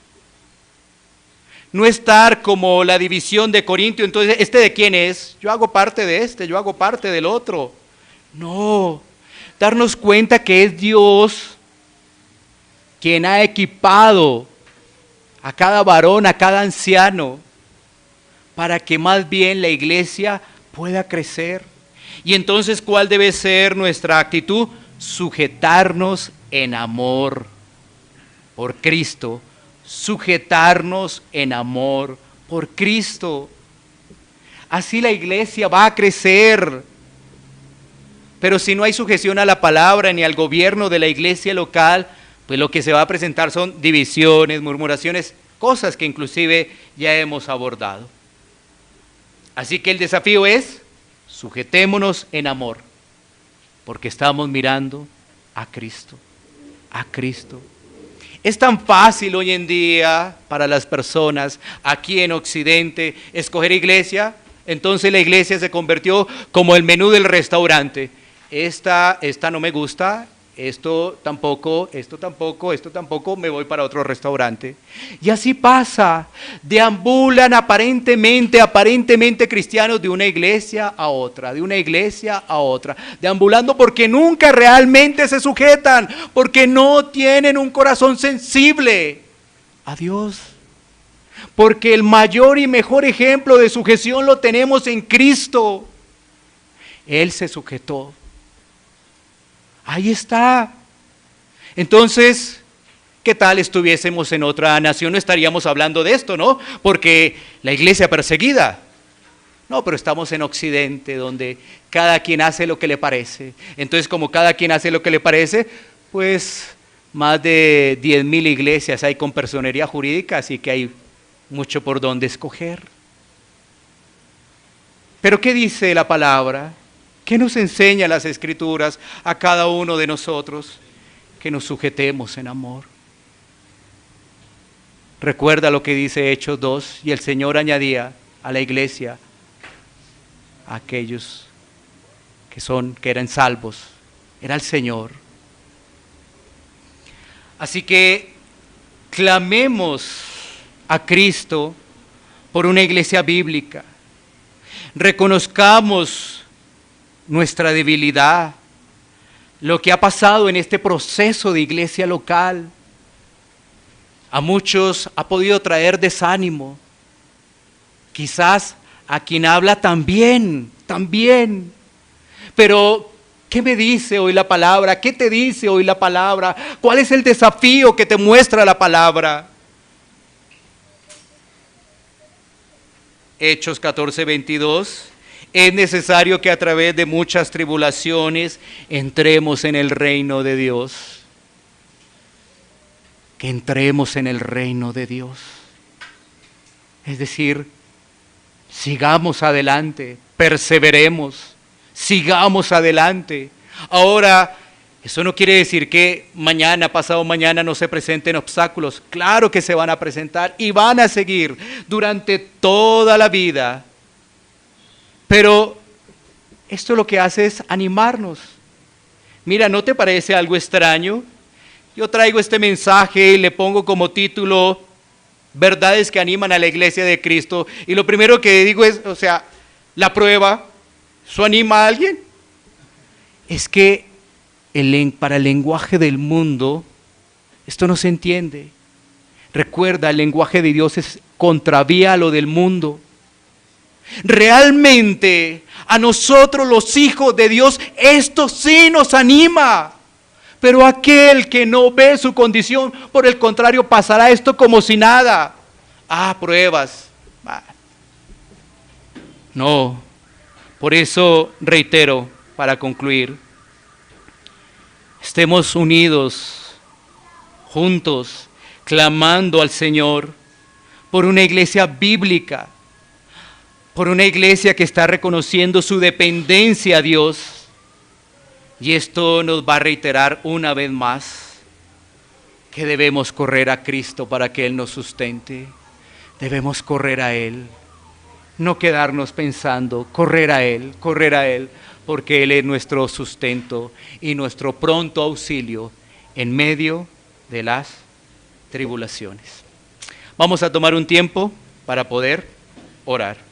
Speaker 1: No estar como la división de Corintio, entonces, ¿este de quién es? Yo hago parte de este, yo hago parte del otro. No, darnos cuenta que es Dios quien ha equipado a cada varón, a cada anciano, para que más bien la iglesia pueda crecer. Y entonces, ¿cuál debe ser nuestra actitud? Sujetarnos en amor por Cristo. Sujetarnos en amor por Cristo. así la iglesia va a crecer. Pero si no hay sujeción a la palabra ni al gobierno de la iglesia local, pues lo que se va a presentar son divisiones, murmuraciones, cosas que inclusive ya hemos abordado. Así que el desafío es, sujetémonos en amor, porque estamos mirando a Cristo, a Cristo. Es tan fácil hoy en día para las personas aquí en Occidente escoger iglesia. Entonces la iglesia se convirtió como el menú del restaurante. Esta no me gusta, esto tampoco, me voy para otro restaurante. Y así pasa, deambulan aparentemente cristianos de una iglesia a otra, deambulando porque nunca realmente se sujetan, porque no tienen un corazón sensible a Dios. Porque el mayor y mejor ejemplo de sujeción lo tenemos en Cristo. Él se sujetó. Ahí está. Entonces, ¿qué tal estuviésemos en otra nación? No estaríamos hablando de esto, ¿no? Porque la iglesia perseguida. No, pero estamos en Occidente, donde cada quien hace lo que le parece. Entonces, como cada quien hace lo que le parece, pues más de 10,000 iglesias hay con personería jurídica, así que hay mucho por donde escoger. Pero ¿qué dice la palabra? ¿Qué nos enseña las Escrituras a cada uno de nosotros? Que nos sujetemos en amor. Recuerda lo que dice Hechos 2, y el Señor añadía a la iglesia a aquellos que eran salvos. Era el Señor. Así que clamemos a Cristo por una iglesia bíblica. Reconozcamos nuestra debilidad, lo que ha pasado en este proceso de iglesia local. A muchos ha podido traer desánimo, quizás a quien habla también. Pero, ¿qué me dice hoy la palabra? ¿Qué te dice hoy la palabra? ¿Cuál es el desafío que te muestra la palabra? Hechos 14:22. Es necesario que a través de muchas tribulaciones entremos en el reino de Dios. Que entremos en el reino de Dios. Es decir, sigamos adelante, perseveremos, sigamos adelante. Ahora, eso no quiere decir que mañana, pasado mañana no se presenten obstáculos. Claro que se van a presentar y van a seguir durante toda la vida. Pero esto lo que hace es animarnos. Mira, ¿no te parece algo extraño? Yo traigo este mensaje y le pongo como título verdades que animan a la iglesia de Cristo. Y lo primero que digo es, la prueba, ¿eso anima a alguien? Es que para el lenguaje del mundo, esto no se entiende. Recuerda, el lenguaje de Dios es contravía a lo del mundo. Realmente a nosotros los hijos de Dios esto sí nos anima, pero aquel que no ve su condición, por el contrario, pasará esto como si nada. Pruebas. No, por eso reitero, para concluir, estemos unidos, juntos, clamando al Señor por una iglesia bíblica, por una iglesia que está reconociendo su dependencia a Dios. Y esto nos va a reiterar una vez más que debemos correr a Cristo para que Él nos sustente. Debemos correr a Él, no quedarnos pensando, correr a Él, porque Él es nuestro sustento y nuestro pronto auxilio en medio de las tribulaciones. Vamos a tomar un tiempo para poder orar.